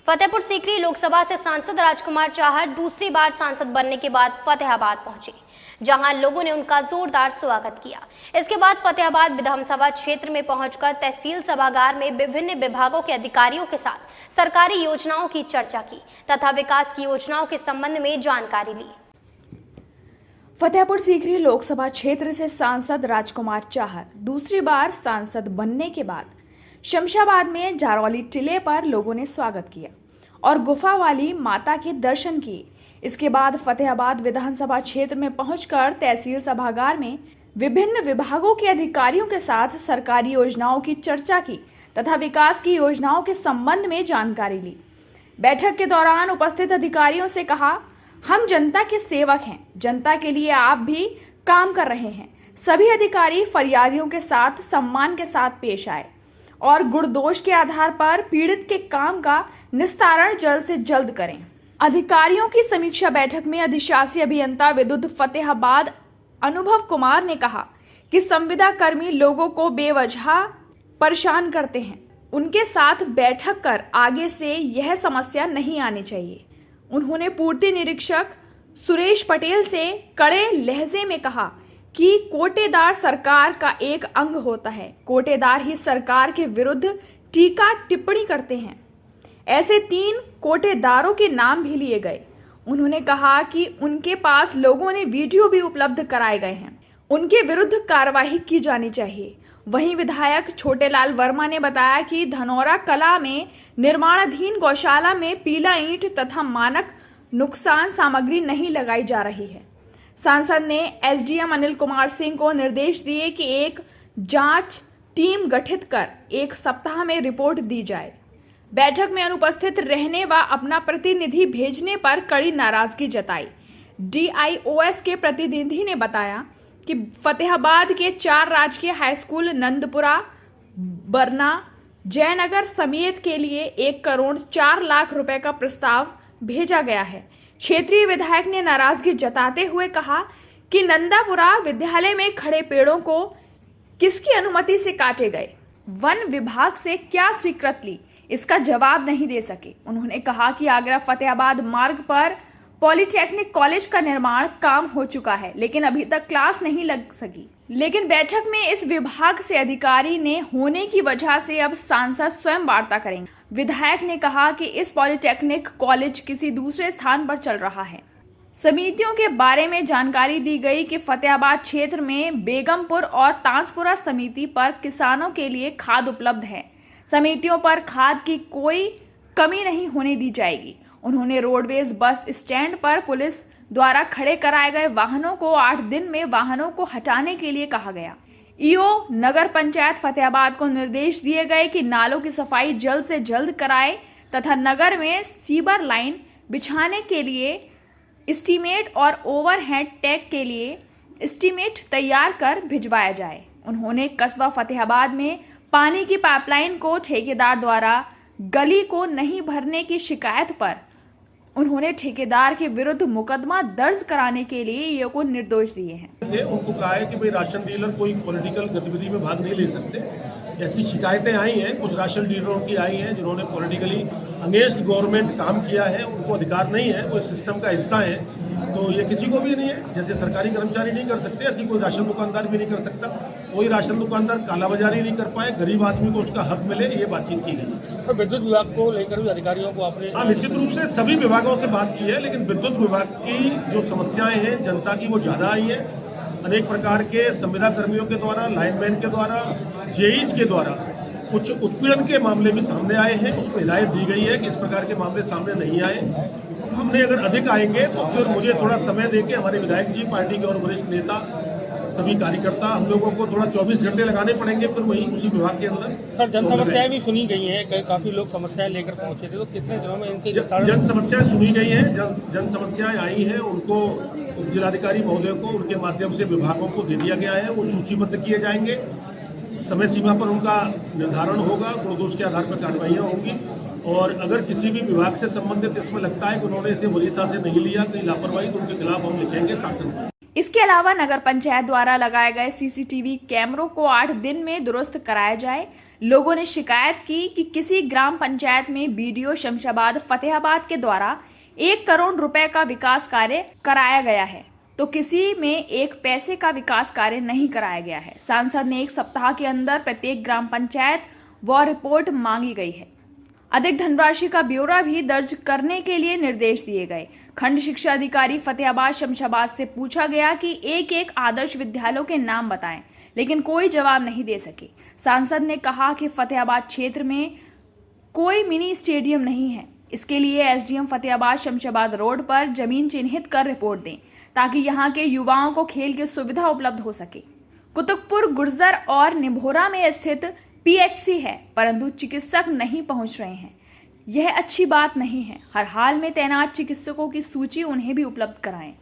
फतेहपुर सीकरी लोकसभा से सांसद राजकुमार चाहर दूसरी बार सांसद बनने के बाद फतेहाबाद पहुंचे, जहां लोगों ने उनका जोरदार स्वागत किया। इसके बाद फतेहाबाद विधानसभा क्षेत्र में पहुंचकर तहसील सभागार में विभिन्न विभागों के अधिकारियों के साथ सरकारी योजनाओं की चर्चा की तथा विकास की योजनाओं के संबंध में जानकारी ली। फतेहपुर सीकरी लोकसभा क्षेत्र से सांसद राजकुमार चाहर दूसरी बार सांसद बनने के बाद शमशाबाद में जारौली टिले पर लोगों ने स्वागत किया और गुफा वाली माता के दर्शन किए। इसके बाद फतेहाबाद विधानसभा क्षेत्र में पहुंचकर तहसील सभागार में विभिन्न विभागों के अधिकारियों के साथ सरकारी योजनाओं की चर्चा की तथा विकास की योजनाओं के संबंध में जानकारी ली। बैठक के दौरान उपस्थित अधिकारियों से कहा, हम जनता के सेवक हैं, जनता के लिए आप भी काम कर रहे हैं। सभी अधिकारी फरियादियों के साथ सम्मान के साथ पेश आए और गुण दोष के आधार पर पीड़ित के काम का निस्तारण जल्द से जल्द करें। अधिकारियों की समीक्षा बैठक में अधिशासी अभियंता विद्युत फतेहाबाद अनुभव कुमार ने कहा कि संविदा कर्मी लोगों को बेवजह परेशान करते हैं, उनके साथ बैठक कर आगे से यह समस्या नहीं आनी चाहिए। उन्होंने पूर्ति निरीक्षक सुरेश पटेल से कड़े लहजे में कहा कि कोटेदार सरकार का एक अंग होता है, कोटेदार ही सरकार के विरुद्ध टीका टिप्पणी करते हैं। ऐसे 3 कोटेदारों के नाम भी लिए गए। उन्होंने कहा कि उनके पास लोगों ने वीडियो भी उपलब्ध कराए गए हैं, उनके विरुद्ध कार्रवाई की जानी चाहिए। वहीं विधायक छोटेलाल वर्मा ने बताया कि धनौरा कला में निर्माणाधीन गौशाला में पीला ईंट तथा मानक नुकसान सामग्री नहीं लगाई जा रही है। सांसद ने एसडीएम अनिल कुमार सिंह को निर्देश दिए कि एक जांच टीम गठित कर 1 सप्ताह में रिपोर्ट दी जाए। बैठक में अनुपस्थित रहने व अपना प्रतिनिधि भेजने पर कड़ी नाराजगी जताई। डीआईओएस के प्रतिनिधि ने बताया कि फतेहाबाद के 4 राजकीय हाई स्कूल नंदपुरा, बरना, जयनगर समेत के लिए 1 करोड़ 4 लाख रुपए का प्रस्ताव भेजा गया है। क्षेत्रीय विधायक ने नाराजगी जताते हुए कहा कि नंदापुरा विद्यालय में खड़े पेड़ों को किसकी अनुमति से काटे गए, वन विभाग से क्या स्वीकृति ली, इसका जवाब नहीं दे सके। उन्होंने कहा कि आगरा फतेहाबाद मार्ग पर पॉलिटेक्निक कॉलेज का निर्माण काम हो चुका है, लेकिन अभी तक क्लास नहीं लग सकी। लेकिन बैठक में इस विभाग से अधिकारी ने होने की वजह से अब सांसद स्वयं वार्ता करेंगे। विधायक ने कहा कि इस पॉलिटेक्निक कॉलेज किसी दूसरे स्थान पर चल रहा है। समितियों के बारे में जानकारी दी गई कि फतेहाबाद क्षेत्र में बेगमपुर और तांसपुरा समिति पर किसानों के लिए खाद उपलब्ध है। समितियों पर खाद की कोई कमी नहीं होने दी जाएगी। उन्होंने रोडवेज बस स्टैंड पर पुलिस द्वारा खड़े कराए गए वाहनों को 8 दिन में वाहनों को हटाने के लिए कहा गया। ईओ नगर पंचायत फतेहाबाद को निर्देश दिए गए कि नालों की सफाई जल्द से जल्द कराए तथा नगर में सीवर लाइन बिछाने के लिए एस्टीमेट और ओवरहेड टैग के लिए एस्टीमेट तैयार कर भिजवाया जाए। उन्होंने कस्बा फतेहाबाद में पानी की पाइपलाइन को ठेकेदार द्वारा गली को नहीं भरने की शिकायत पर उन्होंने ठेकेदार के विरुद्ध मुकदमा दर्ज कराने के लिए ईओ को निर्देश दिए हैं। उनको कहा है कि भाई राशन डीलर कोई पॉलिटिकल गतिविधि में भाग नहीं ले सकते। ऐसी शिकायतें आई हैं, कुछ राशन डीलरों की आई हैं जिन्होंने पॉलिटिकली अगेंस्ट गवर्नमेंट काम किया है, उनको अधिकार नहीं है, वो सिस्टम का हिस्सा है। तो ये किसी को भी नहीं है, जैसे सरकारी कर्मचारी नहीं कर सकते, ऐसी कोई राशन दुकानदार भी नहीं कर सकता। कोई राशन दुकानदार कालाबाजारी नहीं कर पाए, गरीब आदमी को उसका हक मिले, ये बातचीत की गई। और विद्युत विभाग को लेकर भी अधिकारियों को आपने? हाँ, निश्चित रूप से सभी विभागों से बात की है, लेकिन विद्युत विभाग की जो समस्याएं हैं जनता की वो ज्यादा आई है। अनेक प्रकार के संविदा कर्मियों के द्वारा, लाइनमैन के द्वारा, जेईज के द्वारा कुछ उत्पीड़न के मामले भी सामने आए हैं। उसको हिदायत दी गई है कि इस प्रकार के मामले सामने नहीं आए। सामने अगर अधिक आएंगे तो फिर मुझे थोड़ा समय देके हमारे विधायक जी, पार्टी के और वरिष्ठ नेता, सभी कार्यकर्ता, हम लोगों को थोड़ा 24 घंटे लगाने पड़ेंगे फिर वही उसी विभाग के अंदर। सर, जन समस्याएं भी सुनी गई हैं, काफी लोग समस्याएं लेकर पहुंचे थे, तो कितने दिनों में इनके जन समस्याएं सुनी गई हैं, जन समस्याएं आई हैं, उनको जिलाधिकारी महोदय को उनके माध्यम से विभागों को दे दिया गया है। वो सूचीबद्ध किए जाएंगे, समय सीमा पर उनका निर्धारण होगा, गुण दोष के आधार पर कार्रवाइयाँ होंगी। और अगर किसी भी विभाग से संबंधित इसमें लगता है कि उन्होंने इसे वरीयता से नहीं लिया, कहीं लापरवाही, तो उनके खिलाफ हम लिखेंगे शासन। इसके अलावा नगर पंचायत द्वारा लगाए गए सीसीटीवी कैमरों को 8 दिन में दुरुस्त कराया जाए। लोगों ने शिकायत की कि किसी ग्राम पंचायत में बीडीओ शमशाबाद फतेहाबाद के द्वारा 1 करोड़ रुपए का विकास कार्य कराया गया है, तो किसी में 1 पैसे का विकास कार्य नहीं कराया गया है। सांसद ने 1 सप्ताह के अंदर प्रत्येक ग्राम पंचायत व रिपोर्ट मांगी गई है। अधिक धनराशि का ब्यौरा भी दर्ज करने के लिए निर्देश दिए गए। खंड शिक्षा अधिकारी फतेहाबाद शमशाबाद से पूछा गया कि एक आदर्श विद्यालयों के नाम बताएं, लेकिन कोई जवाब नहीं दे सके। सांसद ने कहा कि फतेहाबाद क्षेत्र में कोई मिनी स्टेडियम नहीं है, इसके लिए एसडीएम फतेहाबाद शमशाबाद रोड पर जमीन चिन्हित कर रिपोर्ट दें, ताकि यहां के युवाओं को खेल की सुविधा उपलब्ध हो सके। कुतुबपुर, गुर्जर और निभोरा में स्थित पीएचसी है, परंतु चिकित्सक नहीं पहुंच रहे हैं। यह अच्छी बात नहीं है। हर हाल में तैनात चिकित्सकों की सूची उन्हें भी उपलब्ध कराएं।